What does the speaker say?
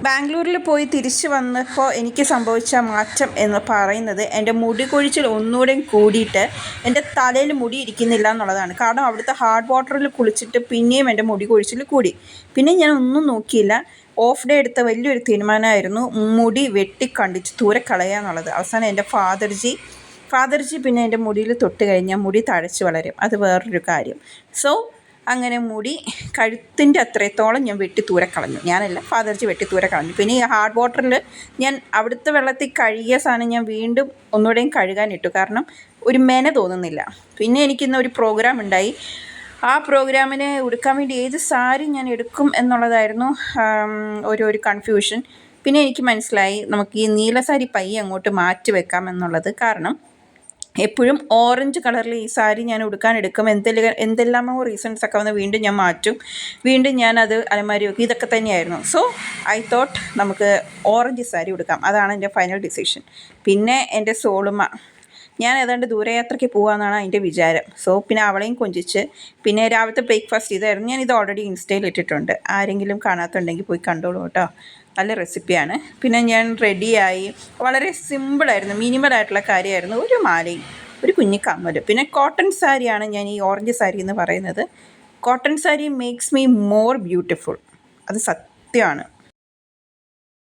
ബാംഗ്ലൂരിൽ പോയി തിരിച്ച് വന്നപ്പോൾ എനിക്ക് സംഭവിച്ച മാറ്റം എന്ന് പറയുന്നത് എൻ്റെ മുടി കൊഴിച്ചിൽ ഒന്നുകൂടെയും കൂടിയിട്ട് എൻ്റെ തലയിൽ മുടി ഇരിക്കുന്നില്ല എന്നുള്ളതാണ്. കാരണം അവിടുത്തെ ഹാർഡ് വാട്ടറിൽ കുളിച്ചിട്ട് പിന്നെയും എൻ്റെ മുടി കൊഴിച്ചിൽ കൂടി. പിന്നെ ഞാൻ ഒന്നും നോക്കിയില്ല. ഓഫ് ഡേ എടുത്ത വലിയൊരു തീരുമാനമായിരുന്നു മുടി വെട്ടിക്കണ്ടിച്ച് ദൂരെ കളയുക എന്നുള്ളത്. അവസാനം എൻ്റെ ഫാദർജി പിന്നെ എൻ്റെ മുടിയിൽ തൊട്ട് കഴിഞ്ഞാൽ മുടി തഴച്ച് വളരും. അത് വേറൊരു കാര്യം. സോ അങ്ങനെ മുടി കഴുത്തിൻ്റെ അത്രത്തോളം ഞാൻ വെട്ടി ദൂരെ കളഞ്ഞു. ഞാനല്ല, ഫാദർജി വെട്ടി ദൂരെ കളഞ്ഞു. പിന്നെ ഈ ഹാർഡ് വാട്ടറിൽ ഞാൻ അവിടുത്തെ വെള്ളത്തിൽ കഴുകിയ സാധനം ഞാൻ വീണ്ടും ഒന്നുകൂടെയും കഴുകാനിട്ടു. കാരണം ഒരു മെന തോന്നുന്നില്ല. പിന്നെ എനിക്കിന്ന് ഒരു പ്രോഗ്രാം ഉണ്ടായി. ആ പ്രോഗ്രാമിന് ഉടുക്കാൻ വേണ്ടി ഏത് സാരി ഞാൻ എടുക്കും എന്നുള്ളതായിരുന്നു ഒരു കൺഫ്യൂഷൻ. പിന്നെ എനിക്ക് മനസ്സിലായി നമുക്ക് ഈ നീല സാരി പയ്യെ അങ്ങോട്ട് മാറ്റി വെക്കാം എന്നുള്ളത്. കാരണം എപ്പോഴും ഓറഞ്ച് കളറിൽ ഈ സാരി ഞാൻ എടുക്കും. എന്തെല്ലാമോ റീസൺസ് ഒക്കെ വന്ന് വീണ്ടും ഞാൻ മാറ്റും. വീണ്ടും ഞാനത് അലമാരി വെക്കും. ഇതൊക്കെ തന്നെയായിരുന്നു. സോ ഐ തോട്ട് നമുക്ക് ഓറഞ്ച് സാരി ഉടുക്കാം. അതാണ് എൻ്റെ ഫൈനൽ ഡിസിഷൻ. പിന്നെ എൻ്റെ സോളുമ്മ, ഞാൻ ഏതാണ്ട് ദൂരയാത്രയ്ക്ക് പോകാമെന്നാണ് അതിൻ്റെ വിചാരം. സോ പിന്നെ അവളെയും കൊഞ്ചിച്ച് പിന്നെ രാവിലത്തെ ബ്രേക്ക്ഫാസ്റ്റ് ഇതായിരുന്നു. ഞാനിത് ഓൾറെഡി ഇൻസ്റ്റയിൽ ഇട്ടിട്ടുണ്ട്. ആരെങ്കിലും കാണാത്തുണ്ടെങ്കിൽ പോയി കണ്ടോളൂ കേട്ടോ. നല്ല റെസിപ്പിയാണ്. പിന്നെ ഞാൻ റെഡിയായി. വളരെ സിമ്പിളായിരുന്നു, മിനിമലായിട്ടുള്ള കാര്യമായിരുന്നു. ഒരു മാലയും ഒരു കുഞ്ഞി കമ്മലും. പിന്നെ കോട്ടൺ സാരിയാണ് ഞാൻ ഈ ഓറഞ്ച് സാരി എന്ന് പറയുന്നത്. Cotton sari makes me more beautiful. അത് സത്യമാണ്.